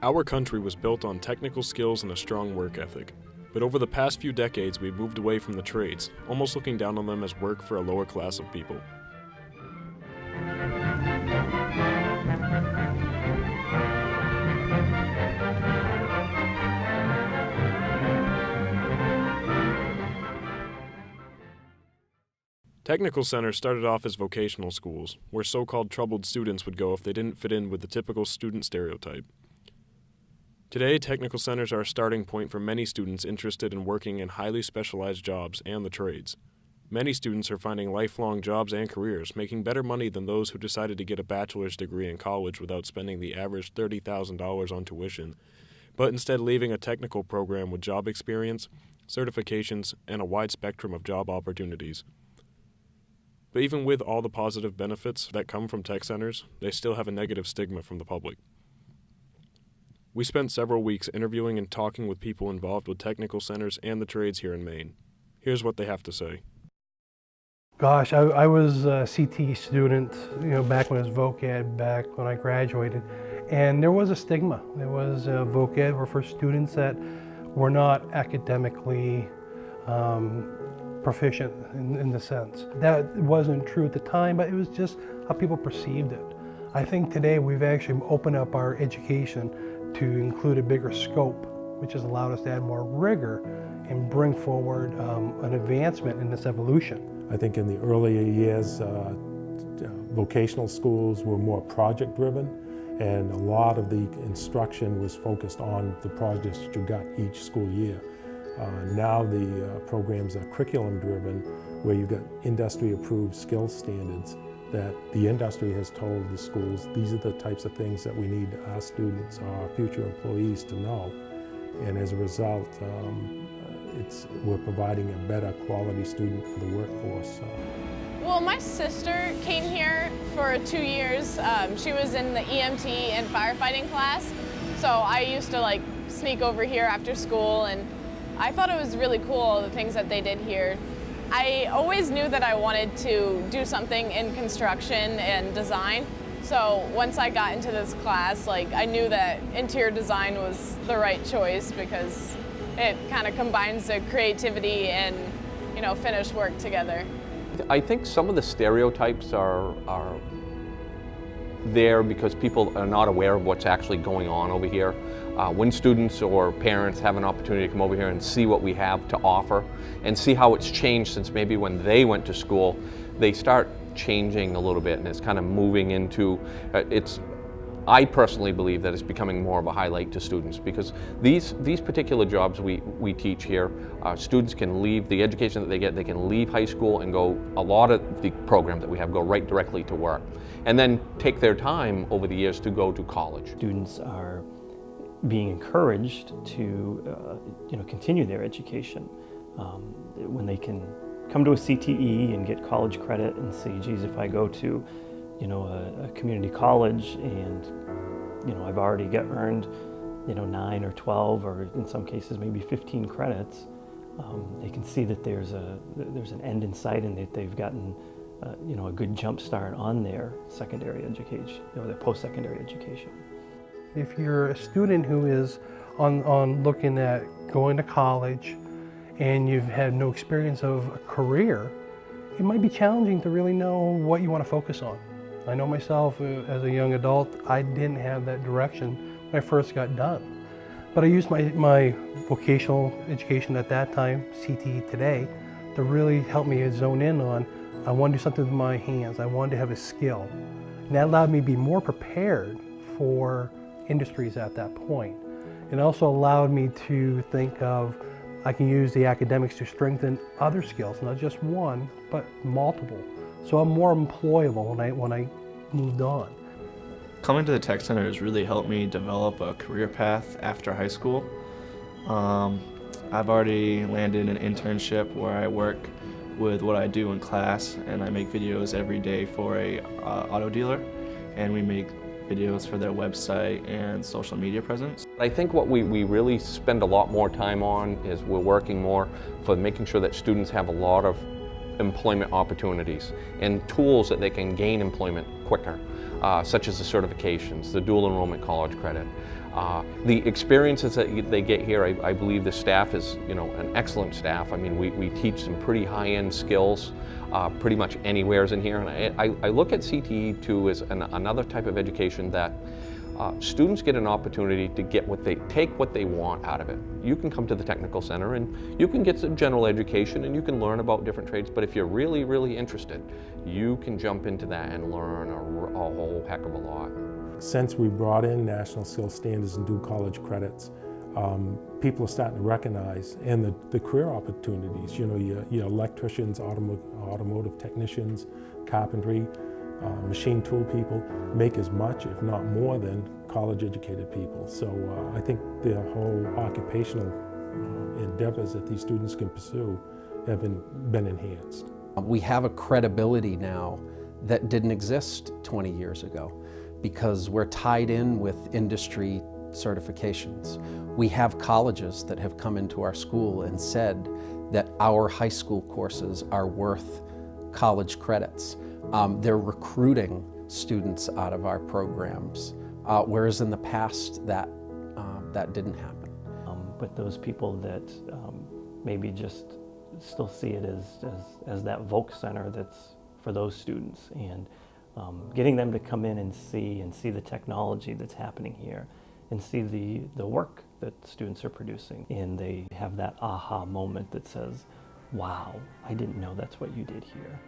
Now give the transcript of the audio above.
Our country was built on technical skills and a strong work ethic. But over the past few decades, we've moved away from the trades, almost looking down on them as work for a lower class of people. Technical centers started off as vocational schools, where so-called troubled students would go if they didn't fit in with the typical student stereotype. Today, technical centers are a starting point for many students interested in working in highly specialized jobs and the trades. Many students are finding lifelong jobs and careers, making better money than those who decided to get a bachelor's degree in college without spending the average $30,000 on tuition, but instead leaving a technical program with job experience, certifications, and a wide spectrum of job opportunities. But even with all the positive benefits that come from tech centers, they still have a negative stigma from the public. We spent several weeks interviewing and talking with people involved with technical centers and the trades here in Maine. Here's what they have to say. Gosh, I was a CTE student, back when it was Voc Ed, back when I graduated, and there was a stigma. There was Voc Ed were for students that were not academically proficient in the sense. That wasn't true at the time, but it was just how people perceived it. I think today we've actually opened up our education to include a bigger scope, which has allowed us to add more rigor and bring forward an advancement in this evolution. I think in the earlier years, vocational schools were more project driven, and a lot of the instruction was focused on the projects that you got each school year. Now the programs are curriculum driven, where you've got industry approved skills standards that the industry has told the schools, these are the types of things that we need our students, our future employees to know. And as a result, we're providing a better quality student for the workforce. Well, my sister came here for 2 years. She was in the EMT and firefighting class. So I used to sneak over here after school, and I thought it was really cool, the things that they did here. I always knew that I wanted to do something in construction and design. So once I got into this class, I knew that interior design was the right choice because it kind of combines the creativity and, finished work together. I think some of the stereotypes are there because people are not aware of what's actually going on over here. When students or parents have an opportunity to come over here and see what we have to offer and see how it's changed since maybe when they went to school, they start changing a little bit, and it's kind of moving into, I personally believe that it's becoming more of a highlight to students because these particular jobs we teach here, students can leave the education that they get, they can leave high school and go, a lot of the programs that we have go right directly to work, and then take their time over the years to go to college. Students are being encouraged to continue their education when they can come to a CTE and get college credit and say, geez, if I go to a community college and I've already earned 9 or 12 or in some cases maybe 15 credits, they can see that there's an end in sight and that they've gotten a good jump start on their secondary education, their post-secondary education. If you're a student who is on looking at going to college and you've had no experience of a career, it might be challenging to really know what you want to focus on. I know myself as a young adult, I didn't have that direction when I first got done. But I used my vocational education at that time, CTE today, to really help me zone in on, I want to do something with my hands, I wanted to have a skill. And that allowed me to be more prepared for industries at that point. It also allowed me to think of, I can use the academics to strengthen other skills, not just one, but multiple. So I'm more employable when I moved on. Coming to the tech center has really helped me develop a career path after high school. I've already landed an internship where I work with what I do in class, and I make videos every day for a auto dealer, and we make videos for their website and social media presence. I think what we really spend a lot more time on is we're working more for making sure that students have a lot of employment opportunities and tools that they can gain employment quicker, such as the certifications, the dual enrollment college credit. The experiences that they get here, I believe the staff is, an excellent staff. I mean, we teach some pretty high-end skills pretty much anywheres in here. And I look at CTE too as another type of education that students get an opportunity to get take what they want out of it. You can come to the technical center and you can get some general education and you can learn about different trades, but if you're really, really interested, you can jump into that and learn a whole heck of a lot. Since we brought in national skill standards and dual college credits, people are starting to recognize, and the career opportunities, your electricians, automotive technicians, carpentry, machine tool people make as much, if not more, than college-educated people. So I think the whole occupational endeavors that these students can pursue have been enhanced. We have a credibility now that didn't exist 20 years ago because we're tied in with industry certifications. We have colleges that have come into our school and said that our high school courses are worth college credits. They're recruiting students out of our programs, whereas in the past that didn't happen. But those people that maybe just still see it as that Voc center that's for those students, and getting them to come in and see the technology that's happening here and see the work that students are producing, and they have that aha moment that says, wow, I didn't know that's what you did here.